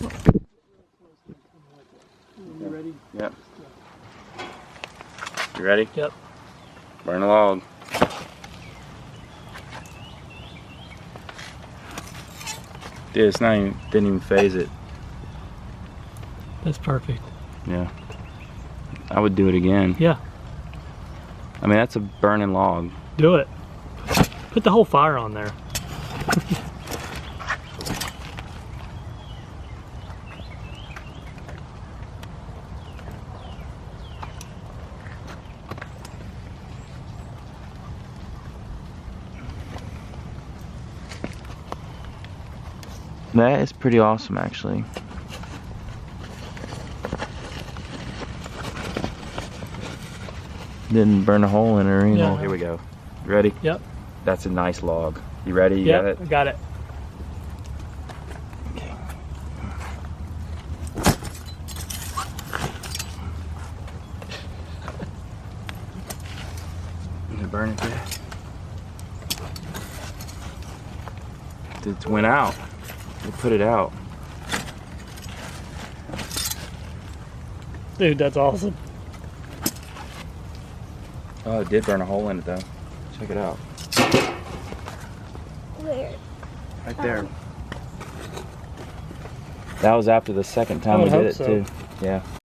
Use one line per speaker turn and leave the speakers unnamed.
You ready?
Yep. You ready?
Yep.
Burn a log. Dude, it's not even, didn't even phase it.
That's perfect.
Yeah. I would do it again.
Yeah.
I mean, that's a burning log.
Do it. Put the whole fire on there.
That is pretty awesome, actually. Didn't burn a hole in it or anything.
Yeah.
Oh, here we go. You ready?
Yep.
That's a nice log. You ready? You
Yep,
got it?
I got it.
Okay. Did it burn it yet? It went out. We put it out.
Dude, that's awesome.
Oh, it did burn a hole in it though. Check it out.
Where?
Right there. That was after the second time
I
we
would
did
hope
it
so.
too. Yeah.